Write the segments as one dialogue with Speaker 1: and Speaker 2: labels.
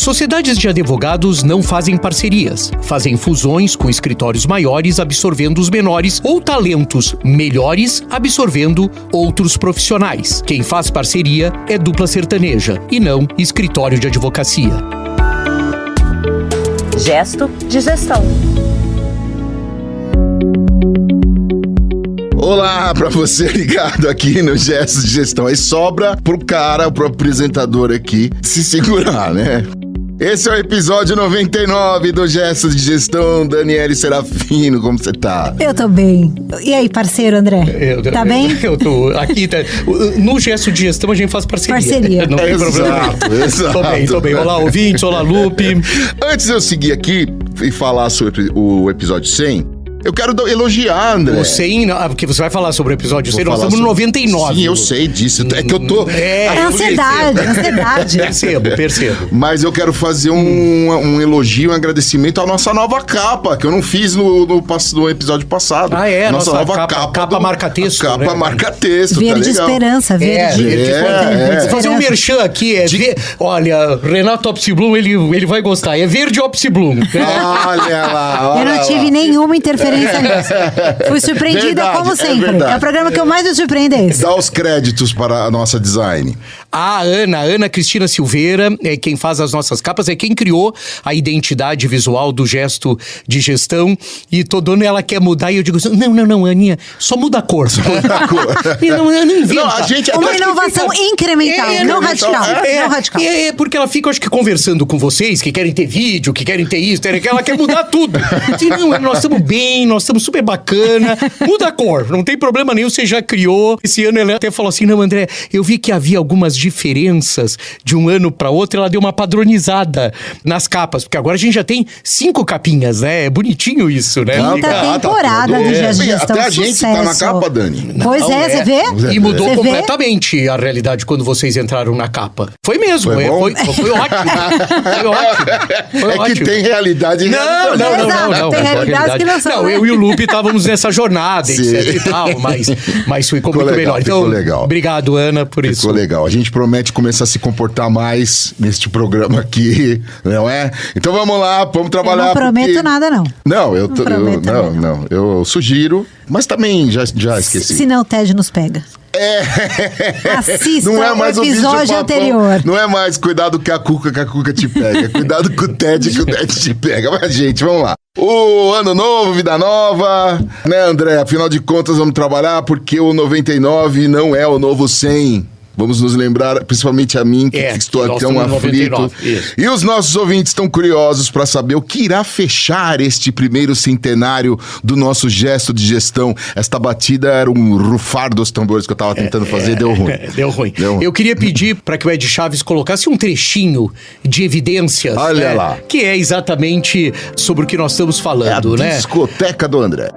Speaker 1: Sociedades de advogados não fazem parcerias, fazem fusões com escritórios maiores absorvendo os menores ou talentos melhores absorvendo outros profissionais. Quem faz parceria é dupla sertaneja e não escritório de advocacia.
Speaker 2: Gesto de gestão.
Speaker 3: Olá pra você ligado aqui no Gesto de Gestão. Aí sobra pro apresentador aqui se segurar, né? Esse é o episódio 99 do Gesto de Gestão. Daniele Serafino, como você tá?
Speaker 4: Eu tô bem. E aí, parceiro André? Tá bem?
Speaker 1: Eu tô aqui. No Gesto de Gestão a gente faz parceria. Não tem problema.
Speaker 3: Exato.
Speaker 1: Tô bem. Olá, ouvintes. Olá, Lupe.
Speaker 3: Antes de eu seguir aqui e falar sobre o episódio 100... eu quero elogiar, André.
Speaker 1: O 100, porque você vai falar sobre o episódio 100, nós estamos no 99.
Speaker 3: Sim, eu sei disso. É que eu tô...
Speaker 4: É ansiedade.
Speaker 1: Percebo.
Speaker 3: Mas eu quero fazer um elogio, um agradecimento à nossa nova capa, que eu não fiz no episódio passado.
Speaker 1: Ah, é?
Speaker 3: Nossa nova capa
Speaker 1: marca-texto.
Speaker 3: Capa marca-texto,
Speaker 4: verde
Speaker 3: tá legal.
Speaker 4: esperança, verde.
Speaker 1: Vou fazer um merchan aqui. Olha, Renato Opsiblum, ele vai gostar. É verde Opsiblum.
Speaker 3: Olha lá.
Speaker 4: Eu não tive nenhuma interferência nisso. Fui surpreendida como sempre. É o programa que eu mais me surpreendo é esse.
Speaker 3: Dá os créditos para a nossa design.
Speaker 1: A Ana Cristina Silveira, é quem faz as nossas capas, é quem criou a identidade visual do Gesto de Gestão. E todo ano ela quer mudar e eu digo assim, não, Aninha, só muda a cor. Não inventa.
Speaker 4: Uma inovação incremental, não radical.
Speaker 1: É porque ela fica, acho que, conversando com vocês, que querem ter vídeo, que querem ter isso, que ela quer mudar tudo. Assim, não, nós estamos bem, nós estamos super bacana, muda a cor, não tem problema nenhum, você já criou. Esse ano ela até falou assim, não, André, eu vi que havia algumas diferenças de um ano para outro, ela deu uma padronizada nas capas, porque agora a gente já tem 5 capinhas, né? É bonitinho isso, né?
Speaker 4: Quinta temporada do Gesto de Gestão.
Speaker 3: Até a gente tá na capa, Dani.
Speaker 4: Pois você vê?
Speaker 1: E mudou completamente a realidade quando vocês entraram na capa. Foi mesmo, foi ótimo. Foi ótimo.
Speaker 3: Que tem realidade e
Speaker 1: realidade. Não.
Speaker 4: Tem realidades que não são.
Speaker 1: Não, eu e o Lupe estávamos nessa jornada, etc e tal, mas ficou muito
Speaker 3: legal,
Speaker 1: melhor. Então,
Speaker 3: legal.
Speaker 1: Obrigado, Ana, por isso.
Speaker 3: Ficou legal. A gente promete começar a se comportar mais neste programa aqui, não é? Então vamos lá, vamos trabalhar.
Speaker 4: Eu não prometo nada, não.
Speaker 3: Não, eu sugiro, mas também já esqueci.
Speaker 4: Se não, o TED nos pega. Assista
Speaker 3: não é mais
Speaker 4: o episódio anterior.
Speaker 3: Não é mais cuidado que a cuca te pega. Cuidado com o TED que o TED te pega. Mas, gente, vamos lá. O ano novo, vida nova, né, André? Afinal de contas, vamos trabalhar porque o 99 não é o novo 100. Vamos nos lembrar, principalmente a mim, que estou aqui tão aflito. E os nossos ouvintes estão curiosos para saber o que irá fechar este primeiro centenário do nosso Gesto de Gestão. Esta batida era um rufar dos tambores que eu estava tentando fazer, deu ruim.
Speaker 1: Deu ruim. Eu queria pedir para que o Ed Chaves colocasse um trechinho de evidências.
Speaker 3: Olha lá.
Speaker 1: Que é exatamente sobre o que nós estamos falando,
Speaker 3: né? Discoteca do André.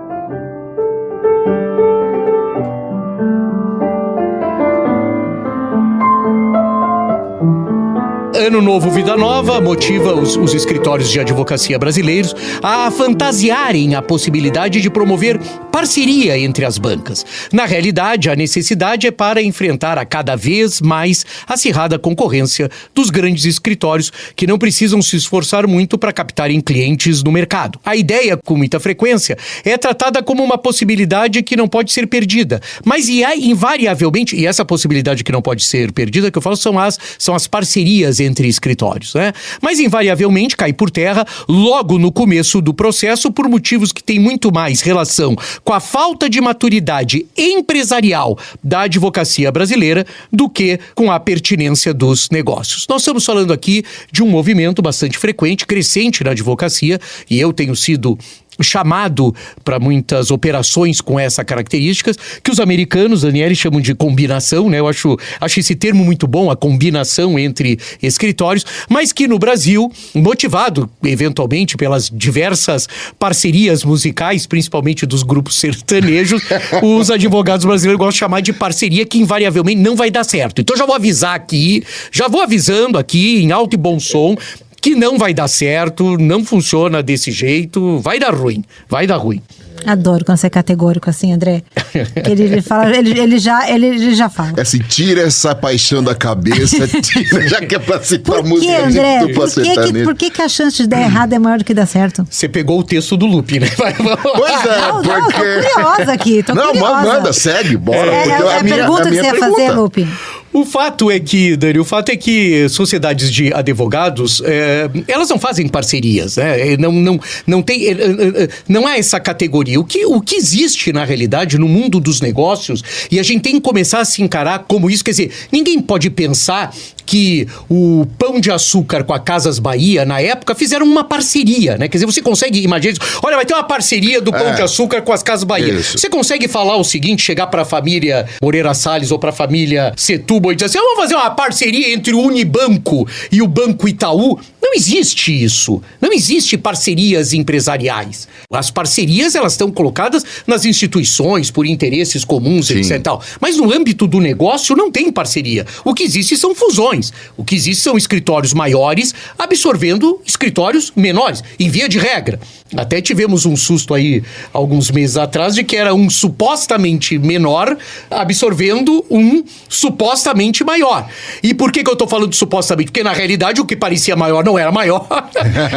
Speaker 1: Ano novo, vida nova, motiva os escritórios de advocacia brasileiros a fantasiarem a possibilidade de promover parceria entre as bancas. Na realidade, a necessidade é para enfrentar a cada vez mais acirrada concorrência dos grandes escritórios que não precisam se esforçar muito para captarem clientes no mercado. A ideia, com muita frequência, é tratada como uma possibilidade que não pode ser perdida, mas invariavelmente, e essa possibilidade que não pode ser perdida que eu falo são as parcerias entre escritórios, né? Mas invariavelmente cai por terra logo no começo do processo por motivos que têm muito mais relação com a falta de maturidade empresarial da advocacia brasileira do que com a pertinência dos negócios. Nós estamos falando aqui de um movimento bastante frequente, crescente na advocacia, e eu tenho sido chamado para muitas operações com essa característica, que os americanos, Daniele, chamam de combinação, né? Eu acho esse termo muito bom, a combinação entre escritórios, mas que no Brasil, motivado eventualmente pelas diversas parcerias musicais, principalmente dos grupos sertanejos, os advogados brasileiros gostam de chamar de parceria que invariavelmente não vai dar certo. Então já vou avisando aqui em alto e bom som, que não vai dar certo, não funciona desse jeito, vai dar ruim.
Speaker 4: Adoro quando você é categórico assim, André. Ele fala, ele já fala.
Speaker 3: É assim, tira essa paixão da cabeça, tira, já que é pra citar música
Speaker 4: André?
Speaker 3: de dupla sertaneja.
Speaker 4: Por que a chance de dar errado é maior do que dar certo?
Speaker 1: Você pegou o texto do Lupe, né?
Speaker 3: Pois é,
Speaker 4: Não,
Speaker 3: porque...
Speaker 4: tô curiosa aqui,
Speaker 3: manda, segue, bora.
Speaker 4: A pergunta que você ia fazer, Lupe.
Speaker 1: O fato é que, Dani, sociedades de advogados, elas não fazem parcerias, né? Não há essa categoria. O que existe, na realidade, no mundo dos negócios, e a gente tem que começar a se encarar como isso, quer dizer, ninguém pode pensar que o Pão de Açúcar com a Casas Bahia, na época, fizeram uma parceria, né? Quer dizer, você consegue imaginar isso? Olha, vai ter uma parceria do Pão de Açúcar com as Casas Bahia. Isso. Você consegue falar o seguinte, chegar para a família Moreira Salles ou para a família Setúbal e dizer assim, vamos fazer uma parceria entre o Unibanco e o Banco Itaú? Não existe isso. Não existe parcerias empresariais. As parcerias, elas estão colocadas nas instituições por interesses comuns, etc. E tal. Mas no âmbito do negócio não tem parceria. O que existe são fusões. O que existe são escritórios maiores absorvendo escritórios menores, em via de regra. Até tivemos um susto aí, alguns meses atrás, de que era um supostamente menor absorvendo um supostamente maior. E por que eu tô falando supostamente? Porque na realidade o que parecia maior não era maior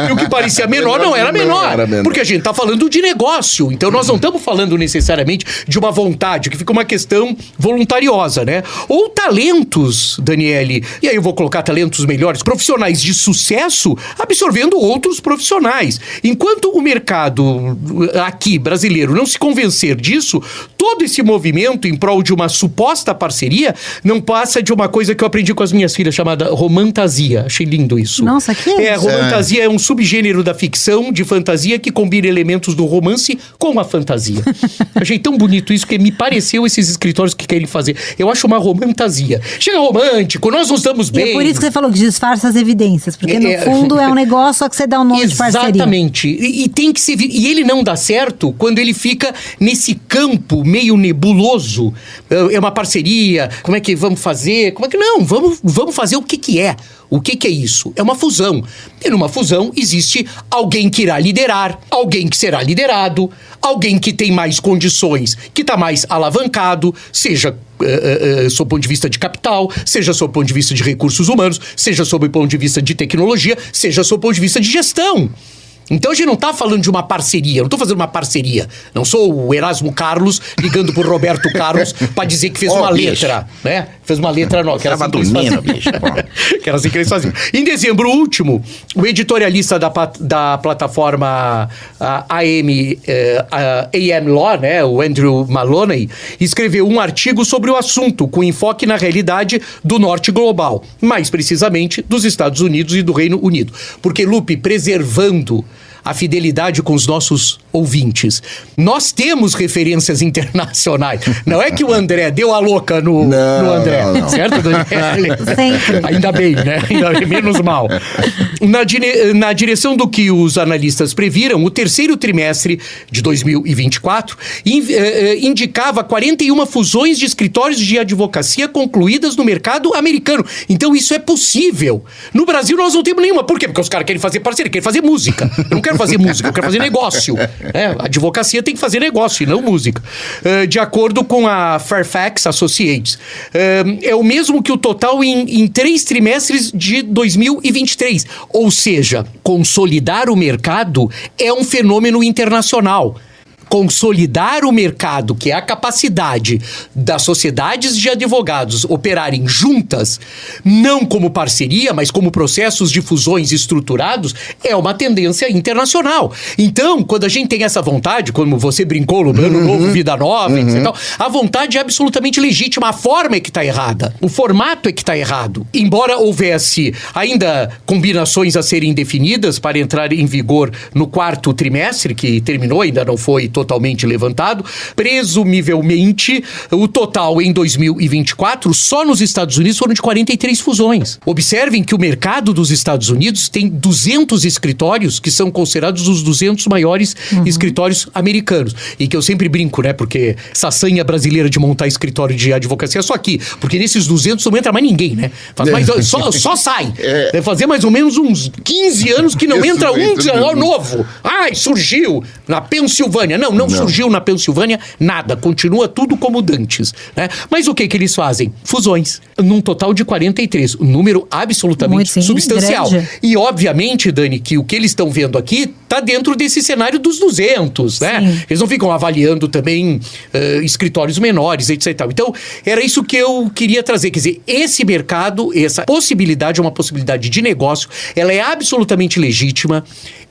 Speaker 1: e o que parecia menor não era menor. Porque a gente tá falando de negócio. Então nós não estamos falando necessariamente de uma vontade, que fica uma questão voluntariosa, né? Ou talentos, Daniele, e aí eu vou colocar talentos melhores, profissionais de sucesso absorvendo outros profissionais. Enquanto o mercado aqui brasileiro não se convencer disso, todo esse movimento em prol de uma suposta parceria não passa de uma coisa que eu aprendi com as minhas filhas, chamada romantasia. Achei lindo isso.
Speaker 4: Nossa, que é isso?
Speaker 1: Romantasia é um subgênero da ficção de fantasia que combina elementos do romance com a fantasia. Achei tão bonito isso que me pareceu esses escritórios que querem fazer. Eu acho uma romantasia. Chega romântico, nós nos damos bem.
Speaker 4: E é por isso que você falou que disfarça as evidências, porque no fundo é um negócio só que você dá um nome de parceria.
Speaker 1: Exatamente. E tem que ser... E ele não dá certo quando ele fica nesse campo meio nebuloso. É uma parceria, como é que vamos fazer? Como é que... Não, vamos fazer o que é. O que é isso? É uma fusão. E numa fusão existe alguém que irá liderar, alguém que será liderado, alguém que tem mais condições, que está mais alavancado, seja sob o ponto de vista de capital, seja sob o ponto de vista de recursos humanos, seja sob o ponto de vista de tecnologia, seja sob o ponto de vista de gestão. Então a gente não está falando de uma parceria, não estou fazendo uma parceria. Não sou o Erasmo Carlos ligando pro Roberto Carlos para dizer que fez uma letra, né? Fez uma letra nova. Que era assim que eles faziam. Que era assim que eles faziam. Em dezembro último, o editorialista da plataforma AM Law, né, o Andrew Maloney, escreveu um artigo sobre o assunto, com enfoque na realidade do norte global, mais precisamente dos Estados Unidos e do Reino Unido. Porque, Lupe, preservando a fidelidade com os nossos ouvintes. Nós temos referências internacionais. Não é que o André deu a louca no André. Não. Certo, Daniel?
Speaker 4: Sempre.
Speaker 1: Ainda bem, né? Ainda bem, menos mal. Na direção do que os analistas previram, o terceiro trimestre de 2024 indicava 41 fusões de escritórios de advocacia concluídas no mercado americano. Então isso é possível. No Brasil nós não temos nenhuma. Por quê? Porque os caras querem fazer parceria, querem fazer música. Eu não quero fazer música, eu quero fazer negócio. A advocacia tem que fazer negócio e não música. De acordo com a Fairfax Associates, é o mesmo que o total em 3 trimestres de 2023. Ou seja, consolidar o mercado é um fenômeno internacional. Consolidar o mercado, que é a capacidade das sociedades de advogados operarem juntas, não como parceria, mas como processos de fusões estruturados, é uma tendência internacional. Então, quando a gente tem essa vontade, como você brincou no Ano Novo, Vida Nova, etc. A vontade é absolutamente legítima, a forma é que está errada, o formato é que está errado. Embora houvesse ainda combinações a serem definidas para entrar em vigor no 4º trimestre, que terminou, ainda não foi totalmente levantado, presumivelmente o total em 2024 só nos Estados Unidos foram de 43 fusões. Observem que o mercado dos Estados Unidos tem 200 escritórios que são considerados os 200 maiores escritórios americanos. E que eu sempre brinco, né? Porque essa sanha brasileira de montar escritório de advocacia é só aqui. Porque nesses 200 não entra mais ninguém, né? Só sai. Deve fazer mais ou menos uns 15 anos que não entra um novo. Ai, surgiu na Pensilvânia. Não surgiu na Pensilvânia nada, continua tudo como dantes, né? Mas o que eles fazem? Fusões, num total de 43, um número absolutamente substancial. Grande. E obviamente, Dani, que o que eles estão vendo aqui está dentro desse cenário dos 200, né? Sim. Eles não ficam avaliando também escritórios menores, etc. Então, era isso que eu queria trazer, quer dizer, esse mercado, essa possibilidade é uma possibilidade de negócio, ela é absolutamente legítima,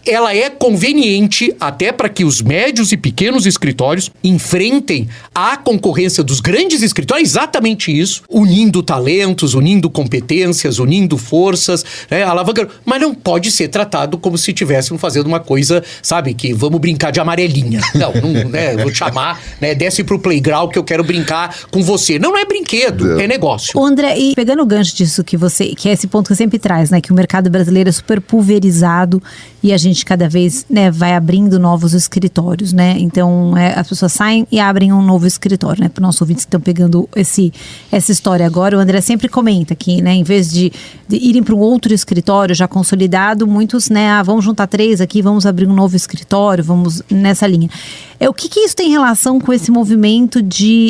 Speaker 1: ela é conveniente até para que os médios e pequenos escritórios enfrentem a concorrência dos grandes escritórios, exatamente isso, unindo talentos, unindo competências, unindo forças, né, alavancando, mas não pode ser tratado como se estivéssemos fazendo uma coisa, sabe, que vamos brincar de amarelinha. Não, né, vou te chamar, né, desce pro playground que eu quero brincar com você. Não é brinquedo, é negócio.
Speaker 4: Ô André, e pegando o gancho disso que é esse ponto que você sempre traz, né, que o mercado brasileiro é super pulverizado e a gente cada vez, né, vai abrindo novos escritórios, né? Então, as pessoas saem e abrem um novo escritório, né? Para os nossos ouvintes que estão pegando essa história agora, o André sempre comenta que, né, em vez de irem para um outro escritório já consolidado, muitos, né, vamos juntar 3 aqui, vamos abrir um novo escritório, vamos nessa linha. O que isso tem relação com esse movimento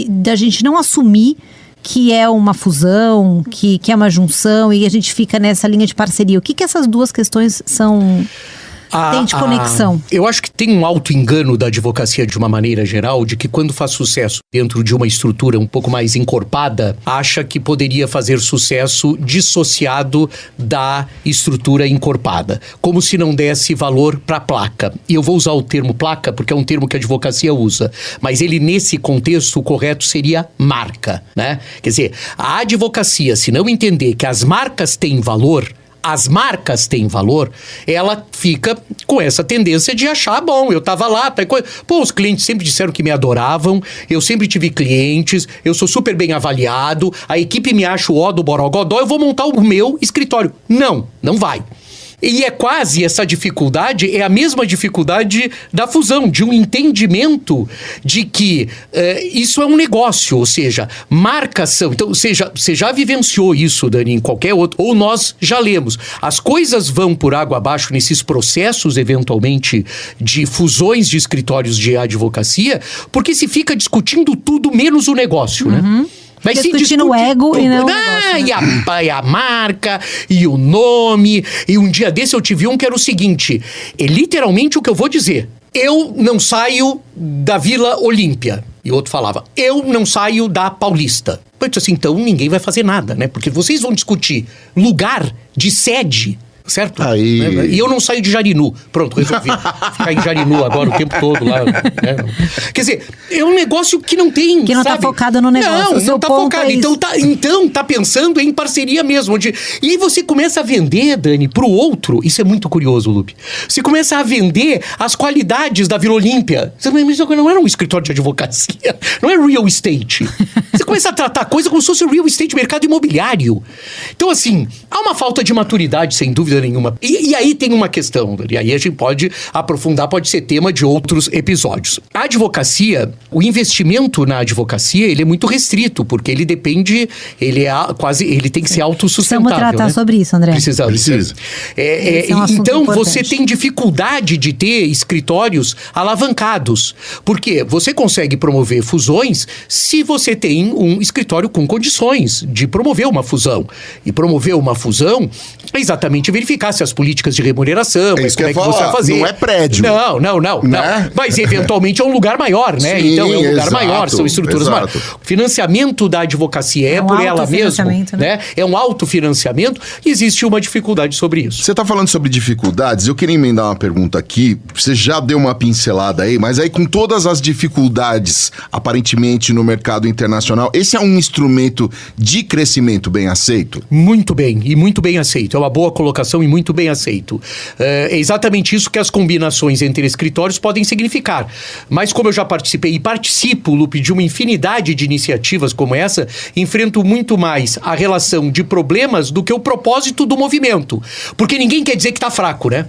Speaker 4: da gente não assumir que é uma fusão, que é uma junção e a gente fica nessa linha de parceria? O que essas duas questões tem de conexão?
Speaker 1: Eu acho que tem um auto-engano da advocacia de uma maneira geral, de que quando faz sucesso dentro de uma estrutura um pouco mais encorpada, acha que poderia fazer sucesso dissociado da estrutura encorpada, como se não desse valor para a placa. E eu vou usar o termo placa porque é um termo que a advocacia usa, mas ele nesse contexto o correto seria marca, né? Quer dizer, a advocacia, se não entender que as marcas têm valor, ela fica com essa tendência de achar, bom, eu tava lá, tá coisa. Pô, os clientes sempre disseram que me adoravam, eu sempre tive clientes, eu sou super bem avaliado, a equipe me acha o ó do Borogodó, eu vou montar o meu escritório. Não vai. E é quase essa dificuldade, é a mesma dificuldade da fusão, de um entendimento de que isso é um negócio, ou seja, marcação. Então, você já vivenciou isso, Dani, em qualquer outro, ou nós já lemos. As coisas vão por água abaixo nesses processos, eventualmente, de fusões de escritórios de advocacia, porque se fica discutindo tudo menos o negócio, né? Vai se discutindo
Speaker 4: o ego e não o negócio,
Speaker 1: e a marca, e o nome. E um dia desse eu tive um que era o seguinte, é literalmente o que eu vou dizer. Eu não saio da Vila Olímpia. E outro falava, eu não saio da Paulista. Eu disse assim, então ninguém vai fazer nada, né? Porque vocês vão discutir lugar de sede, certo?
Speaker 3: Aí.
Speaker 1: E eu não saio de Jarinu. Pronto, resolvi. Ficar em Jarinu agora o tempo todo lá. Né? Quer dizer, é um negócio que não tem,
Speaker 4: que não tá focado no negócio.
Speaker 1: Não tá focado. Então tá pensando em parceria mesmo. E aí você começa a vender, Dani, pro outro. Isso é muito curioso, Lupe. Você começa a vender as qualidades da Vila Olímpia. Você não era um escritório de advocacia. Não é real estate. Você começa a tratar a coisa como se fosse real estate, mercado imobiliário. Então, assim, há uma falta de maturidade, sem dúvida nenhuma. E aí tem uma questão, e aí a gente pode aprofundar, pode ser tema de outros episódios. A advocacia, o investimento na advocacia, ele é muito restrito, porque ele depende, ele tem que ser autossustentável.
Speaker 4: Precisamos tratar sobre isso, André.
Speaker 3: Precisa.
Speaker 1: Então, você tem dificuldade de ter escritórios alavancados, porque você consegue promover fusões se você tem um escritório com condições de promover uma fusão. E promover uma fusão é exatamente verificar se as políticas de remuneração,
Speaker 3: isso
Speaker 1: como é que você vai fazer.
Speaker 3: Não é prédio.
Speaker 1: Não.
Speaker 3: Né?
Speaker 1: Mas eventualmente é um lugar maior, né?
Speaker 3: Sim,
Speaker 1: então é um lugar
Speaker 3: exato,
Speaker 1: maior, são estruturas maiores. O financiamento da advocacia é por ela mesma, né? É um autofinanciamento e existe uma dificuldade sobre isso.
Speaker 3: Você está falando sobre dificuldades, eu queria emendar uma pergunta aqui, você já deu uma pincelada aí, mas aí com todas as dificuldades aparentemente no mercado internacional, esse é um instrumento de crescimento bem aceito?
Speaker 1: Muito bem, e muito bem aceito. É uma boa colocação e muito bem aceito. É exatamente isso que as combinações entre escritórios podem significar. Mas como eu já participei e participo, Lupe, de uma infinidade de iniciativas como essa, enfrento muito mais a relação de problemas do que o propósito do movimento. Porque ninguém quer dizer que tá fraco, né?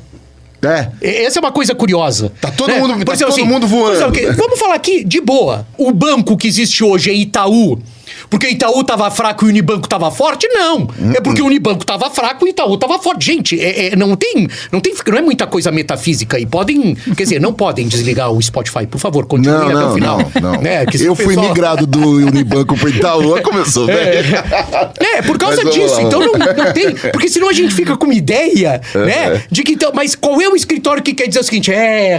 Speaker 1: Essa é uma coisa curiosa.
Speaker 3: Tá todo mundo voando.
Speaker 1: Vamos falar aqui de boa. O banco que existe hoje é Itaú. Porque o Itaú estava fraco e o Unibanco estava forte? Não. É porque o Unibanco estava fraco e o Itaú estava forte. Gente, não é muita coisa metafísica aí. Quer dizer, não podem desligar o Spotify, por favor, continue até o final.
Speaker 3: Não.
Speaker 1: Né?
Speaker 3: Eu fui migrado do Unibanco pro Itaú, começou, velho.
Speaker 1: Por causa disso. Então não tem. Porque senão a gente fica com uma ideia, né? De que então. Mas qual é o escritório que quer dizer o seguinte?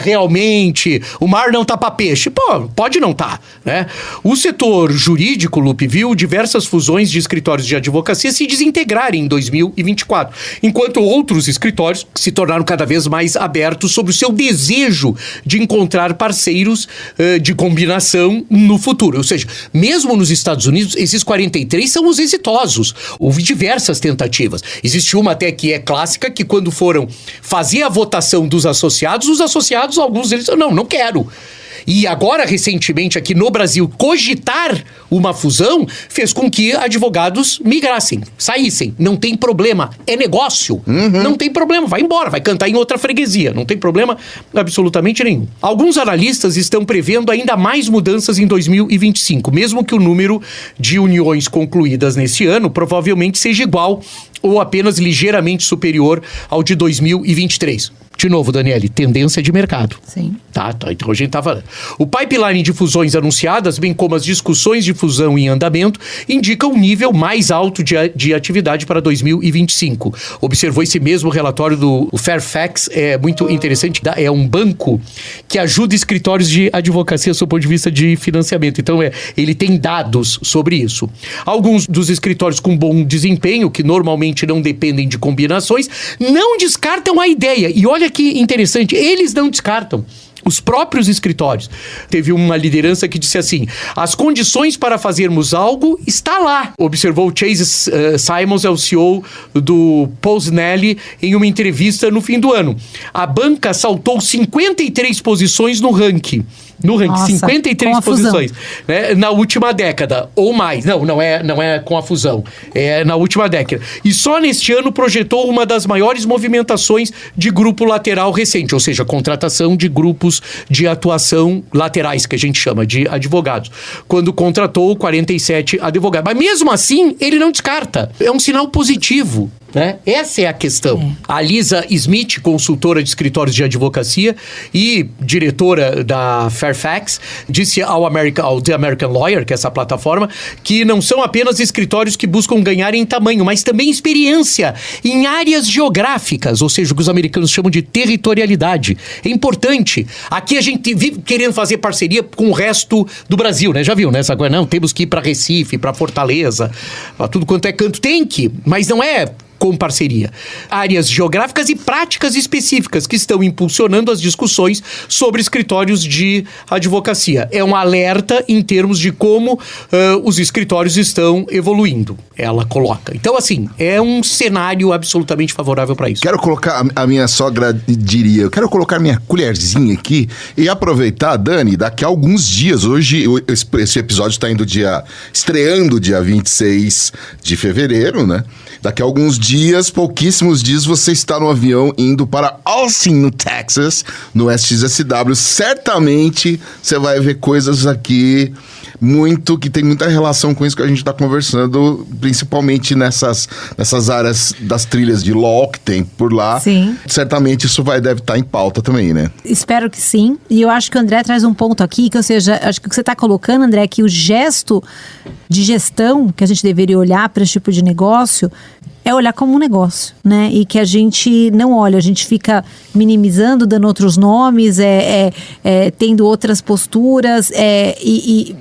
Speaker 1: Realmente, o mar não tá pra peixe. Pô, pode não tá, né? O setor jurídico, Lupe, viu diversas fusões de escritórios de advocacia se desintegrarem em 2024, enquanto outros escritórios se tornaram cada vez mais abertos sobre o seu desejo de encontrar parceiros de combinação no futuro. Ou seja, mesmo nos Estados Unidos, esses 43 são os exitosos. Houve diversas tentativas. Existe uma até que é clássica, que quando foram fazer a votação dos associados, os associados, alguns deles, não quero. E agora, recentemente, aqui no Brasil, cogitar uma fusão fez com que advogados migrassem, saíssem. Não tem problema. É negócio. Não tem problema. Vai embora, vai cantar em outra freguesia. Não tem problema absolutamente nenhum. Alguns analistas estão prevendo ainda mais mudanças em 2025, mesmo que o número de uniões concluídas nesse ano provavelmente seja igual ou apenas ligeiramente superior ao de 2023. De novo, Daniele, tendência de mercado.
Speaker 4: Sim.
Speaker 1: Tá, então a gente tá falando. O pipeline de fusões anunciadas, bem como as discussões de fusão em andamento, indicam um nível mais alto de atividade para 2025. Observou esse mesmo relatório do Fairfax, é muito interessante, é um banco que ajuda escritórios de advocacia sob o ponto de vista de financiamento. Então, ele tem dados sobre isso. Alguns dos escritórios com bom desempenho, que normalmente não dependem de combinações, não descartam a ideia. E olha que interessante, eles não descartam. Os próprios escritórios. Teve uma liderança que disse assim: as condições para fazermos algo está lá. Observou Chase Simons, é o CEO do Posnelli, em uma entrevista no fim do ano. A banca saltou 53 posições no ranking.
Speaker 4: Nossa,
Speaker 1: 53 posições, né, na última década, ou mais. Não é com a fusão, é na última década. E só neste ano projetou uma das maiores movimentações de grupo lateral recente, ou seja, contratação de grupos de atuação laterais, que a gente chama de advogados, quando contratou 47 advogados. Mas mesmo assim, ele não descarta. É um sinal positivo. Né? Essa é a questão. A Lisa Smith, consultora de escritórios de advocacia e diretora da Fairfax, disse ao The American Lawyer, que é essa plataforma, que não são apenas escritórios que buscam ganhar em tamanho, mas também experiência em áreas geográficas, ou seja, o que os americanos chamam de territorialidade. É importante. Aqui a gente vive querendo fazer parceria com o resto do Brasil, né? Já viu, né? Essa coisa, não, temos que ir para Recife, para Fortaleza, para tudo quanto é canto. Tem que, mas não é com parceria. Áreas geográficas e práticas específicas que estão impulsionando as discussões sobre escritórios de advocacia. É um alerta em termos de como os escritórios estão evoluindo. Ela coloca. Então, assim, é um cenário absolutamente favorável para isso.
Speaker 3: Quero colocar, a minha sogra diria, eu quero colocar minha colherzinha aqui e aproveitar, Dani, daqui a alguns dias, hoje esse episódio está estreando dia 26 de fevereiro, né? Daqui a alguns dias, pouquíssimos dias, você está no avião indo para Austin, no Texas, no SXSW. Certamente você vai ver coisas aqui que tem muita relação com isso que a gente está conversando, principalmente nessas áreas das trilhas de law que tem por lá.
Speaker 4: Sim.
Speaker 3: Certamente isso deve estar em pauta também, né?
Speaker 4: Espero que sim. E eu acho que o André traz um ponto aqui, ou seja, acho que o que você está colocando, André, é que o gesto de gestão que a gente deveria olhar para esse tipo de negócio é olhar como um negócio, né? E que a gente não olha, a gente fica minimizando, dando outros nomes, tendo outras posturas, e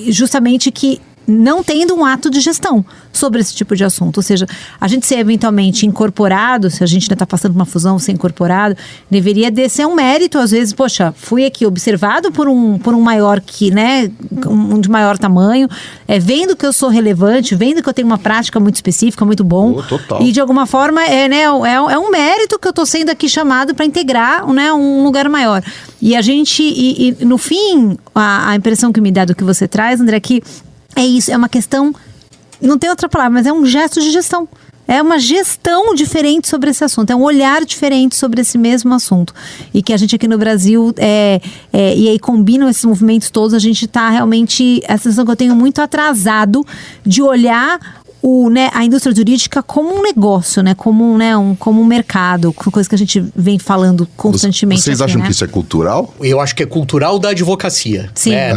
Speaker 4: justamente que não tendo um ato de gestão sobre esse tipo de assunto. Ou seja, a gente ser eventualmente incorporado, se a gente ainda está passando por uma fusão, ser incorporado, deveria ser um mérito, às vezes, poxa, fui aqui observado por um maior que, né, um de maior tamanho, vendo que eu sou relevante, vendo que eu tenho uma prática muito específica, muito bom.
Speaker 3: Total.
Speaker 4: E de alguma forma, é um mérito que eu estou sendo aqui chamado para integrar, né, um lugar maior. E a gente, e no fim, a impressão que me dá do que você traz, André, que é isso, é uma questão, não tem outra palavra, mas é um gesto de gestão. É uma gestão diferente sobre esse assunto, é um olhar diferente sobre esse mesmo assunto. E que a gente aqui no Brasil, e aí combinam esses movimentos todos, a gente está realmente, a sensação que eu tenho muito atrasado de olhar a indústria jurídica como um negócio, né? Como um mercado, coisa que a gente vem falando constantemente.
Speaker 3: Vocês
Speaker 4: aqui,
Speaker 3: acham
Speaker 4: né?
Speaker 3: que isso é cultural?
Speaker 1: Eu acho que é cultural da advocacia.
Speaker 4: Sim.
Speaker 1: Né?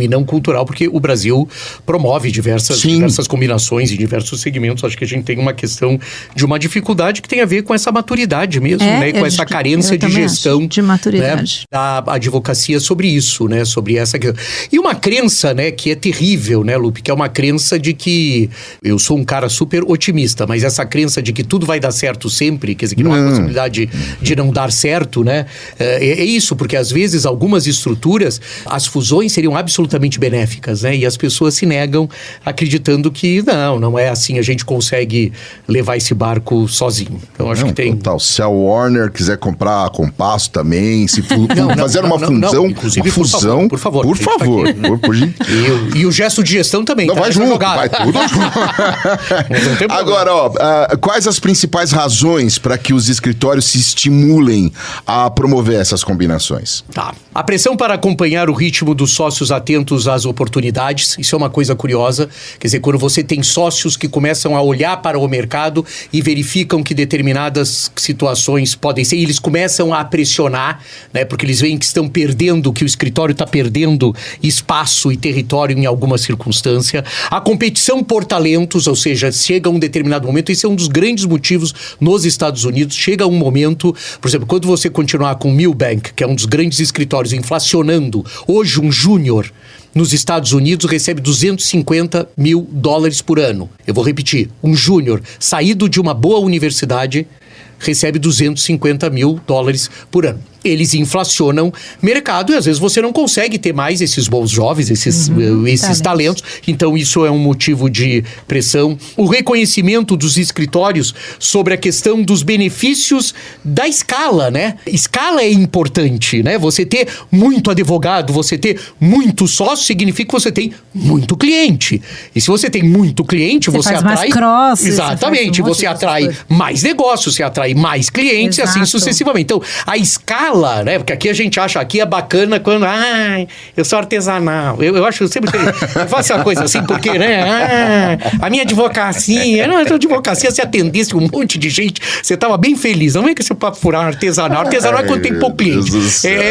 Speaker 1: Não cultural, porque o Brasil promove diversas combinações e diversos segmentos. Acho que a gente tem uma questão de uma dificuldade que tem a ver com essa maturidade mesmo, né? Com essa carência de gestão
Speaker 4: de maturidade,
Speaker 1: né? Da advocacia sobre isso, né? Sobre essa questão. E uma crença, né, que é terrível, né, Lupe? Que é uma crença de que eu sou um cara super otimista, mas essa crença de que tudo vai dar certo sempre, quer dizer, que não há possibilidade de não dar certo, né? É isso, porque às vezes algumas estruturas, as fusões seriam absolutamente benéficas, né? E as pessoas se negam acreditando que não é assim, a gente consegue levar esse barco sozinho. Então acho que tem...
Speaker 3: Total. Se a Warner quiser comprar a Compasso também, se fazer uma fusão,
Speaker 1: inclusive,
Speaker 3: uma fusão,
Speaker 1: por favor.
Speaker 3: Por favor.
Speaker 1: E o gesto de gestão também.
Speaker 3: Não,
Speaker 1: tá?
Speaker 3: vai junto, vai tudo Agora, quais as principais razões para que os escritórios se estimulem a promover essas combinações?
Speaker 1: Tá. A pressão para acompanhar o ritmo dos sócios atentos às oportunidades, isso é uma coisa curiosa. Quer dizer, quando você tem sócios que começam a olhar para o mercado e verificam que determinadas situações podem ser, e eles começam a pressionar, né, porque eles veem que estão perdendo, que o escritório está perdendo espaço e território em alguma circunstância. A competição por talentos, ou seja, chega um determinado momento, esse é um dos grandes motivos nos Estados Unidos, chega um momento, por exemplo, quando você continuar com o Milbank, que é um dos grandes escritórios inflacionando, hoje um júnior nos Estados Unidos recebe $250 mil por ano. Eu vou repetir, um júnior saído de uma boa universidade recebe $250 mil por ano. Eles inflacionam mercado e às vezes você não consegue ter mais esses bons jovens, esses talentos. Então isso é um motivo de pressão. O reconhecimento dos escritórios sobre a questão dos benefícios da escala, né? Escala é importante, né? Você ter muito advogado, você ter muito sócio, significa que você tem muito cliente. E se você tem muito cliente, você atrai...
Speaker 4: mais cross.
Speaker 1: Exatamente. Você atrai mais negócios, você atrai mais clientes e assim sucessivamente. Então, a escala, né? Porque aqui a gente acha, aqui é bacana quando, eu sou artesanal. Eu acho sempre que eu faço uma coisa assim, porque, né? A minha advocacia, a advocacia, se atendesse um monte de gente, você tava bem feliz. Não é que você pode furar artesanal. Artesanal é quando tem pouco cliente.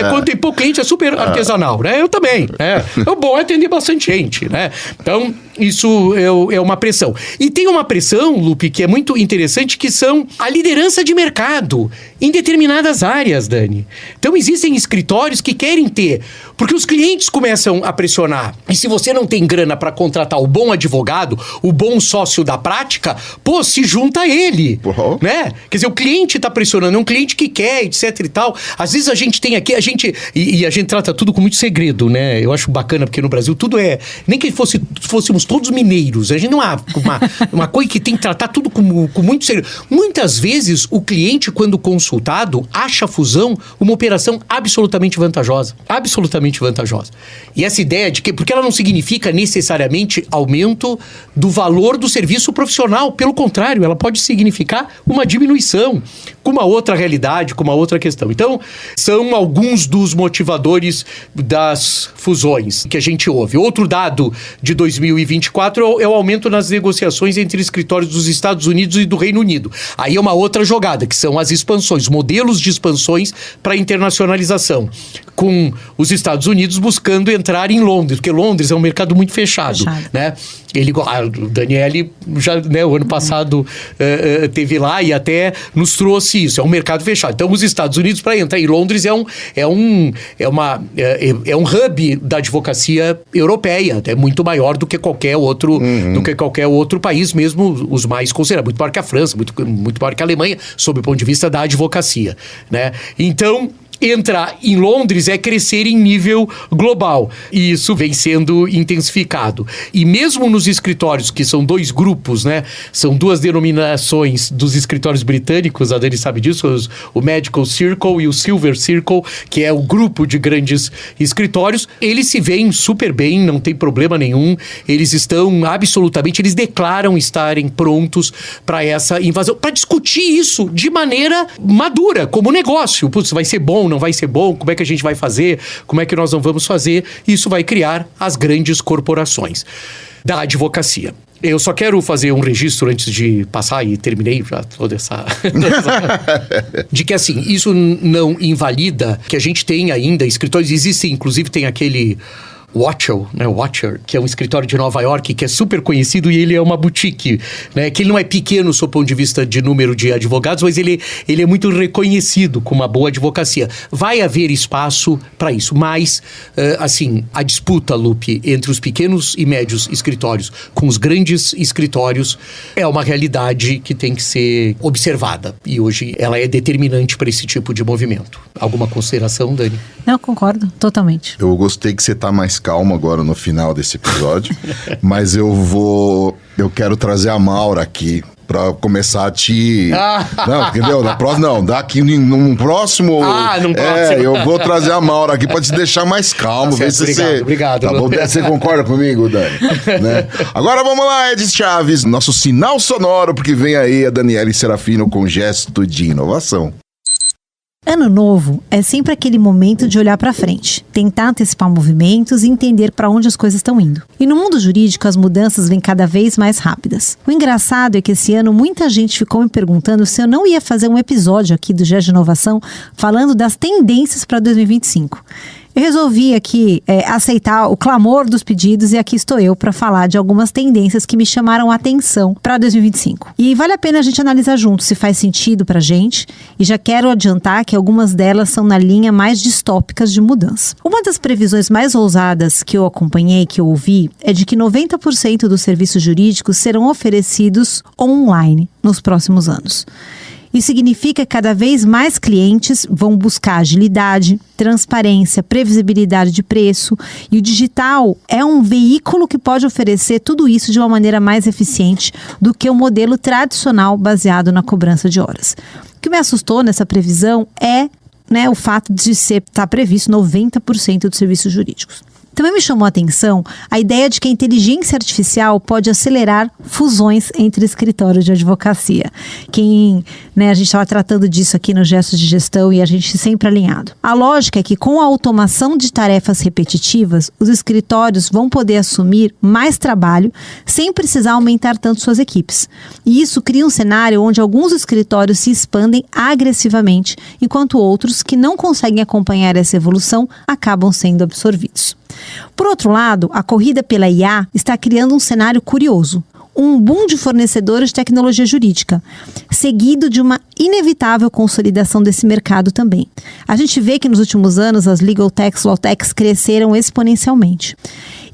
Speaker 1: Quando tem pouco cliente é super artesanal, né? Eu também, né? O bom é atender bastante gente, né? Então, isso é uma pressão. E tem uma pressão, Lupe, que é muito interessante, que são a liderança de mercado em determinadas áreas, Dani. Então existem escritórios que querem ter, porque os clientes começam a pressionar. E se você não tem grana para contratar o bom advogado, o bom sócio da prática, se junta a ele, né? Quer dizer, o cliente tá pressionando, é um cliente que quer, etc e tal. Às vezes a gente tem aqui, a gente trata tudo com muito segredo, né? Eu acho bacana, porque no Brasil tudo nem que fôssemos todos mineiros, a gente não há uma coisa que tem que tratar tudo com muito segredo. Muitas vezes o cliente, quando consultado, acha a fusão uma operação absolutamente vantajosa. Absolutamente vantajosa. E essa ideia de que... Porque ela não significa necessariamente aumento do valor do serviço profissional. Pelo contrário, ela pode significar uma diminuição, com uma outra realidade, com uma outra questão. Então, são alguns dos motivadores das fusões que a gente ouve. Outro dado de 2024 é o aumento nas negociações entre escritórios dos Estados Unidos e do Reino Unido. Aí é uma outra jogada, que são as expansões, modelos de expansões para internacionalização, com os Estados Unidos buscando entrar em Londres, porque Londres é um mercado muito fechado. Né? O Daniele já, né, o ano passado teve lá e até nos trouxe isso, é um mercado fechado. Então os Estados Unidos, para entrar em Londres, é um hub da advocacia europeia, é muito maior do que qualquer outro país, mesmo os mais considerados, muito maior que a França, muito maior que a Alemanha, sob o ponto de vista da advocacia, né? Então, entrar em Londres é crescer em nível global. E isso vem sendo intensificado. E mesmo nos escritórios, que são 2 grupos, né? São 2 denominações dos escritórios britânicos, a Dani sabe disso, o Medical Circle e o Silver Circle, que é o grupo de grandes escritórios. Eles se veem super bem, não tem problema nenhum. Eles estão absolutamente, eles declaram estarem prontos para essa invasão, para discutir isso de maneira madura, como negócio. Putz, vai ser bom, não vai ser bom? Como é que a gente vai fazer? Como é que nós não vamos fazer? Isso vai criar as grandes corporações da advocacia. Eu só quero fazer um registro antes de passar, e terminei já toda essa... de que, assim, isso não invalida que a gente tem ainda escritórios, existem, inclusive tem aquele... Watcher, que é um escritório de Nova York que é super conhecido, e ele é uma boutique, né? Que ele não é pequeno do ponto de vista de número de advogados, mas ele é muito reconhecido com uma boa advocacia. Vai haver espaço para isso, mas, assim, a disputa, Lupe, entre os pequenos e médios escritórios com os grandes escritórios é uma realidade que tem que ser observada, e hoje ela é determinante para esse tipo de movimento. Alguma consideração, Dani?
Speaker 4: Não, concordo, totalmente.
Speaker 3: Eu gostei que você tá mais calmo agora no final desse episódio, mas eu quero trazer a Maura aqui pra começar a te... Não, entendeu? Na próxima, não, daqui num próximo...
Speaker 1: num próximo.
Speaker 3: Eu vou trazer a Maura aqui pra te deixar mais calmo.
Speaker 1: Tá certo, obrigado.
Speaker 3: Tá bom? Você concorda comigo, Dani? Né? Agora vamos lá, Edith Chaves, nosso sinal sonoro, porque vem aí a Daniele Serafino com gesto de inovação.
Speaker 4: Ano novo é sempre aquele momento de olhar para frente, tentar antecipar movimentos e entender para onde as coisas estão indo. E no mundo jurídico as mudanças vêm cada vez mais rápidas. O engraçado é que esse ano muita gente ficou me perguntando se eu não ia fazer um episódio aqui do Gesto de Inovação falando das tendências para 2025. Eu resolvi aqui aceitar o clamor dos pedidos, e aqui estou eu para falar de algumas tendências que me chamaram a atenção para 2025. E vale a pena a gente analisar junto se faz sentido para a gente, e já quero adiantar que algumas delas são na linha mais distópicas de mudança. Uma das previsões mais ousadas que eu acompanhei, que eu ouvi, é de que 90% dos serviços jurídicos serão oferecidos online nos próximos anos. Isso significa que cada vez mais clientes vão buscar agilidade, transparência, previsibilidade de preço, e o digital é um veículo que pode oferecer tudo isso de uma maneira mais eficiente do que o modelo tradicional baseado na cobrança de horas. O que me assustou nessa previsão é o fato de estar previsto 90% dos serviços jurídicos. Também me chamou a atenção a ideia de que a inteligência artificial pode acelerar fusões entre escritórios de advocacia. A gente estava tratando disso aqui no Gestos de Gestão, e a gente sempre alinhado. A lógica é que com a automação de tarefas repetitivas, os escritórios vão poder assumir mais trabalho sem precisar aumentar tanto suas equipes. E isso cria um cenário onde alguns escritórios se expandem agressivamente, enquanto outros que não conseguem acompanhar essa evolução acabam sendo absorvidos. Por outro lado, a corrida pela IA está criando um cenário curioso. Um boom de fornecedores de tecnologia jurídica, seguido de uma inevitável consolidação desse mercado também. A gente vê que nos últimos anos as legal techs, law techs cresceram exponencialmente.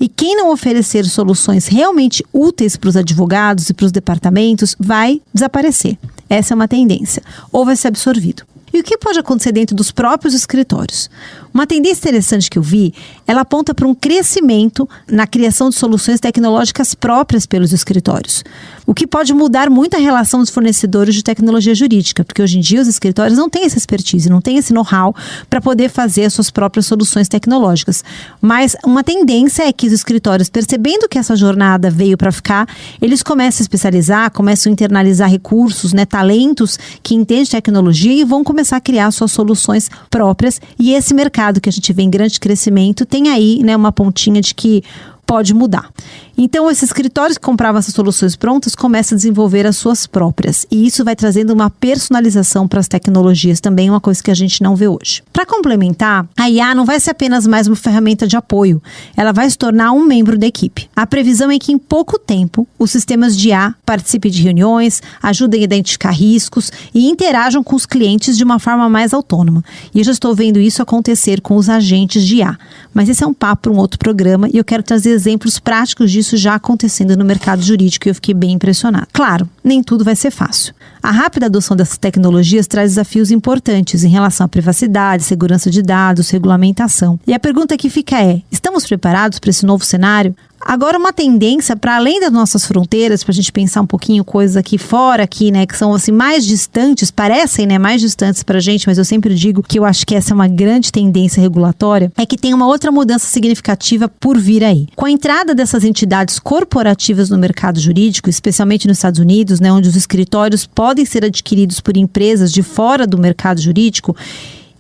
Speaker 4: E quem não oferecer soluções realmente úteis para os advogados e para os departamentos vai desaparecer. Essa é uma tendência, ou vai ser absorvido. E o que pode acontecer dentro dos próprios escritórios? Uma tendência interessante que eu vi, ela aponta para um crescimento na criação de soluções tecnológicas próprias pelos escritórios, o que pode mudar muito a relação dos fornecedores de tecnologia jurídica, porque hoje em dia os escritórios não têm essa expertise, não têm esse know-how para poder fazer as suas próprias soluções tecnológicas. Mas uma tendência é que os escritórios, percebendo que essa jornada veio para ficar, eles começam a especializar, começam a internalizar recursos, talentos que entendem tecnologia, e vão começar a criar suas soluções próprias, e esse mercado que a gente vê em grande crescimento tem aí uma pontinha de que pode mudar. Então, esses escritórios que compravam essas soluções prontas começam a desenvolver as suas próprias. E isso vai trazendo uma personalização para as tecnologias, também uma coisa que a gente não vê hoje. Para complementar, a IA não vai ser apenas mais uma ferramenta de apoio. Ela vai se tornar um membro da equipe. A previsão é que em pouco tempo, os sistemas de IA participem de reuniões, ajudem a identificar riscos e interajam com os clientes de uma forma mais autônoma. E eu já estou vendo isso acontecer com os agentes de IA. Mas esse é um papo para um outro programa, e eu quero trazer exemplos práticos disso disso já acontecendo no mercado jurídico e eu fiquei bem impressionada. Claro, nem tudo vai ser fácil. A rápida adoção dessas tecnologias traz desafios importantes em relação à privacidade, segurança de dados, regulamentação. E a pergunta que fica é: estamos preparados para esse novo cenário? Agora, uma tendência para além das nossas fronteiras, para a gente pensar um pouquinho coisas aqui fora, aqui, né, que são assim mais distantes, parecem, né, mais distantes para a gente, mas eu sempre digo que eu acho que essa é uma grande tendência regulatória, é que tem uma outra mudança significativa por vir aí. Com a entrada dessas entidades corporativas no mercado jurídico, especialmente nos Estados Unidos, né, onde os escritórios podem ser adquiridos por empresas de fora do mercado jurídico,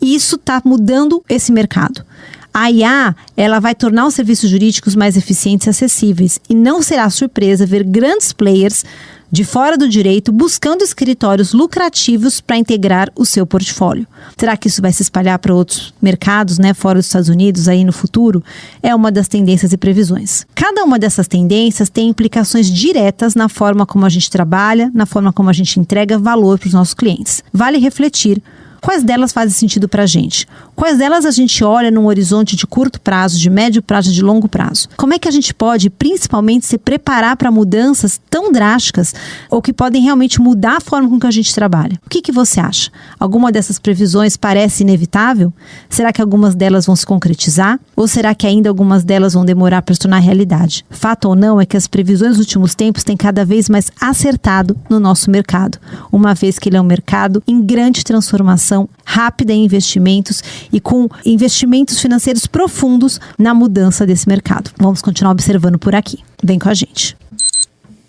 Speaker 4: isso está mudando esse mercado. A IA, ela vai tornar os serviços jurídicos mais eficientes e acessíveis. E não será surpresa ver grandes players de fora do direito buscando escritórios lucrativos para integrar o seu portfólio. Será que isso vai se espalhar para outros mercados, né, fora dos Estados Unidos, aí no futuro? É uma das tendências e previsões. Cada uma dessas tendências tem implicações diretas na forma como a gente trabalha, na forma como a gente entrega valor para os nossos clientes. Vale refletir. Quais delas fazem sentido para a gente? Quais delas a gente olha num horizonte de curto prazo, de médio prazo, de longo prazo? Como é que a gente pode, principalmente, se preparar para mudanças tão drásticas ou que podem realmente mudar a forma com que a gente trabalha? O que você acha? Alguma dessas previsões parece inevitável? Será que algumas delas vão se concretizar? Ou será que ainda algumas delas vão demorar para se tornar realidade? Fato ou não é que as previsões dos últimos tempos têm cada vez mais acertado no nosso mercado, uma vez que ele é um mercado em grande transformação, rápida em investimentos e com investimentos financeiros profundos na mudança desse mercado. Vamos continuar observando por aqui. Vem com a gente.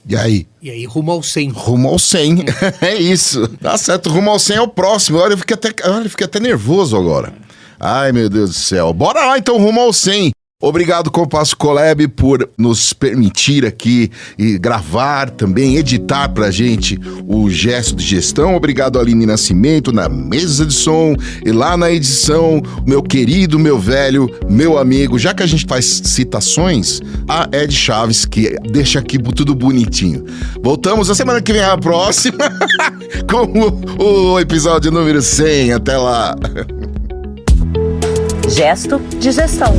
Speaker 3: E aí?
Speaker 1: E aí, rumo ao 100.
Speaker 3: Rumo ao 100. É isso. Tá certo, rumo ao 100 é o próximo. Olha, eu fiquei até nervoso agora. Ai, meu Deus do céu. Bora lá, então, rumo ao 100. Obrigado, Compasso Colab, por nos permitir aqui e gravar também, editar pra gente o Gesto de Gestão. Obrigado, Aline Nascimento, na mesa de som e lá na edição, meu querido, meu velho, meu amigo. Já que a gente faz citações, a Ed Chaves, que deixa aqui tudo bonitinho. Voltamos na semana que vem, a próxima, com o episódio número 100. Até lá.
Speaker 2: Gesto de Gestão.